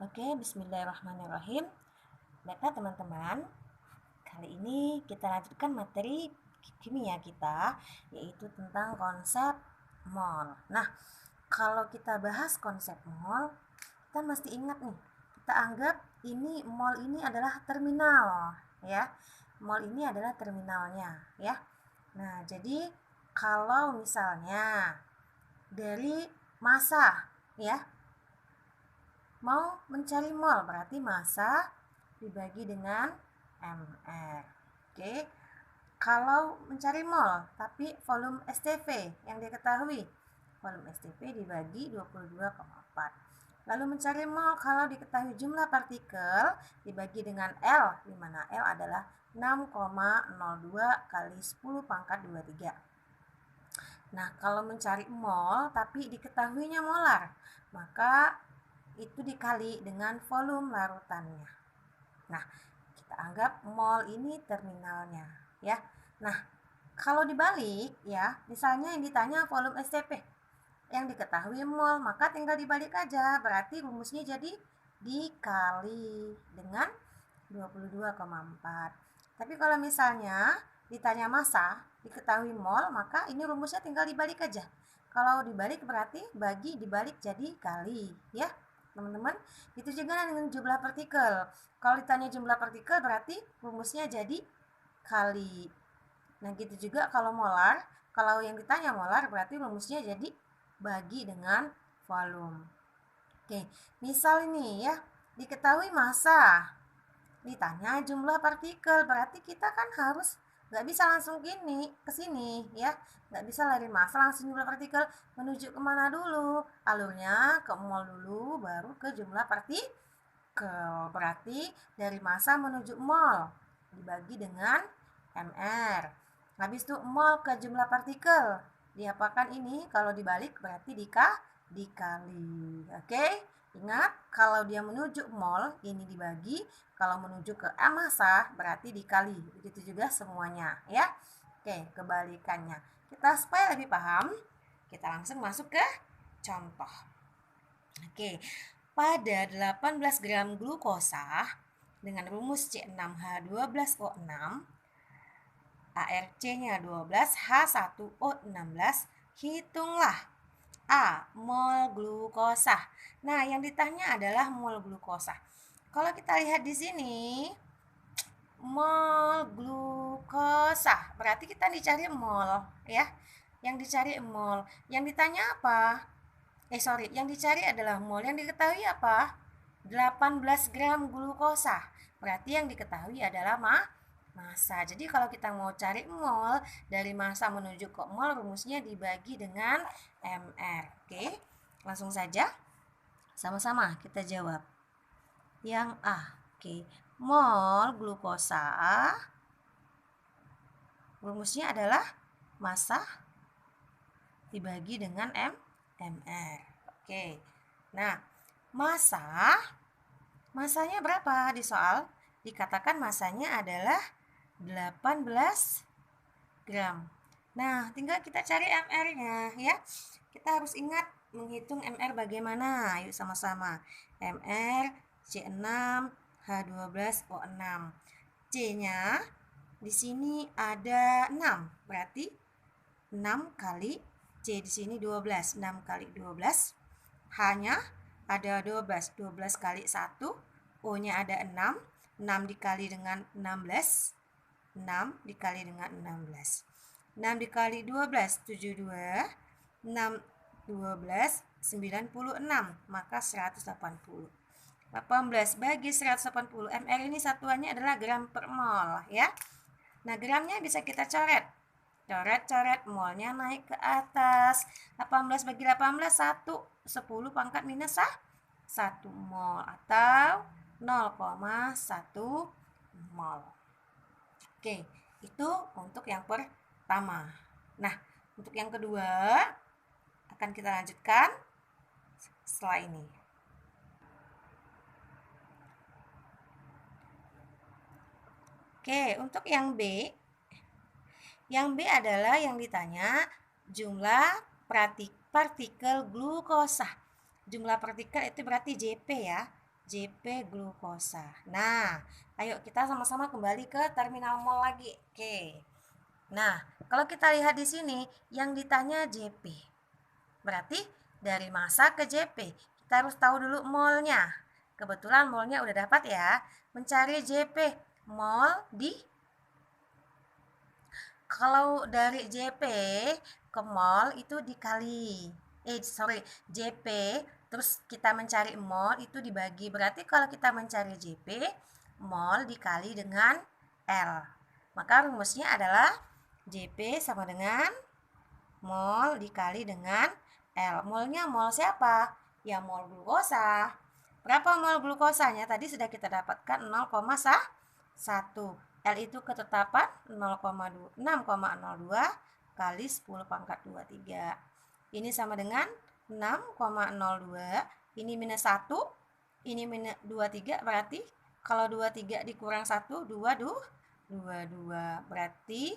Oke, bismillahirrahmanirrahim. Baiklah teman-teman, kali ini kita lanjutkan materi kimia kita, yaitu tentang konsep mol. Nah, kalau kita bahas konsep mol, kita mesti ingat nih, kita anggap ini mol ini adalah terminal, ya. Mol ini adalah terminalnya, ya. Nah, jadi kalau misalnya dari massa, ya, mau mencari mol berarti massa dibagi dengan mR. Oke. Kalau mencari mol tapi volume STV yang diketahui, volume STV dibagi 22,4. Lalu mencari mol kalau diketahui jumlah partikel dibagi dengan L, di mana L adalah 6,02 kali 10 pangkat 23. Nah, kalau mencari mol tapi diketahuinya molar, maka itu dikali dengan volume larutannya. Nah, kita anggap mol ini terminalnya, ya. Nah, kalau dibalik, ya, misalnya yang ditanya volume STP, yang diketahui mol, maka tinggal dibalik aja. Berarti rumusnya jadi dikali dengan 22,4. Tapi kalau misalnya ditanya massa, diketahui mol, maka ini rumusnya tinggal dibalik aja. Kalau dibalik berarti bagi dibalik jadi kali, ya teman-teman. Itu juga dengan jumlah partikel. Kalau ditanya jumlah partikel berarti rumusnya jadi kali. Nah, gitu juga kalau molar. Kalau yang ditanya molar berarti rumusnya jadi bagi dengan volume. Oke, misal ini ya, diketahui massa, ditanya jumlah partikel, berarti kita kan harus nggak bisa langsung gini ke sini ya, nggak bisa lari massa langsung jumlah partikel, menuju kemana dulu, alurnya ke mol dulu baru ke jumlah partikel. Berarti dari massa menuju mol dibagi dengan mR, habis itu mol ke jumlah partikel diapakan ini, kalau dibalik berarti dikali. Oke, ingat kalau dia menuju mol ini dibagi, kalau menuju ke massa berarti dikali. Begitu juga semuanya ya. Oke, kebalikannya. Kita supaya lebih paham, kita langsung masuk ke contoh. Oke, pada 18 gram glukosa dengan rumus C6H12O6, ARC-nya 12, H1O16, hitunglah A. Mol glukosa. Nah, yang ditanya adalah mol glukosa. Kalau kita lihat di sini, mol glukosa, berarti kita dicari mol, ya. Yang dicari mol. Yang ditanya apa? Yang dicari adalah mol. Yang diketahui apa? 18 gram glukosa. Berarti yang diketahui adalah massa. Jadi kalau kita mau cari mol dari massa menuju ke mol, rumusnya dibagi dengan mR. Oke, langsung saja sama-sama kita jawab. Yang A. Oke, mol glukosa rumusnya adalah massa dibagi dengan mR. Oke. Nah, massanya berapa di soal? Dikatakan massanya adalah 18 gram. Nah, tinggal kita cari mR-nya ya. Kita harus ingat menghitung mR bagaimana. Ayo sama-sama. mR C6H12O6. C-nya di sini ada 6. Berarti 6 kali C di sini 12. 6 kali 12. H-nya ada 12. 12 kali 1. O-nya ada 6. 6 dikali dengan 16. 6 dikali dengan 16. 6 dikali 12, 72. 6, 12, 96. Maka 180. 18 bagi 180. mR ini satuannya adalah gram per mol ya. Nah, gramnya bisa kita coret. Coret-coret, molnya naik ke atas. 18 bagi 18, 1. 10 pangkat minus 1 mol atau 0,1 mol. Oke, itu untuk yang pertama. Nah, untuk yang kedua akan kita lanjutkan setelah ini. Oke, untuk yang B. Yang B adalah yang ditanya jumlah partikel glukosa. Jumlah partikel itu berarti JP ya. JP glukosa. Nah, ayo kita sama-sama kembali ke terminal mol lagi. Oke. Nah, kalau kita lihat di sini yang ditanya JP. Berarti dari massa ke JP, kita harus tahu dulu molnya. Kebetulan molnya udah dapat ya. Mencari JP, mol di kalau dari JP ke mol itu dikali. JP terus kita mencari mol itu dibagi. Berarti kalau kita mencari JP, mol dikali dengan L. Maka rumusnya adalah JP sama dengan mol dikali dengan L. Molnya mol siapa? Ya mol glukosa. Berapa mol glukosanya? Tadi sudah kita dapatkan 0,1. L itu ketetapan 6,02 kali 10 pangkat 23. Ini sama dengan 6,02. Ini minus 1. Ini minus 23. Berarti kalau 23 dikurang 1, 22. Berarti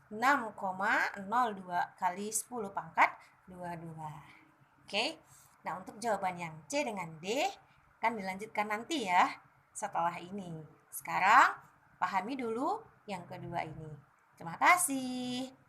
6,02 kali 10 pangkat 22. Oke. Nah, untuk jawaban yang C dengan D akan dilanjutkan nanti ya setelah ini. Sekarang pahami dulu yang kedua ini. Terima kasih.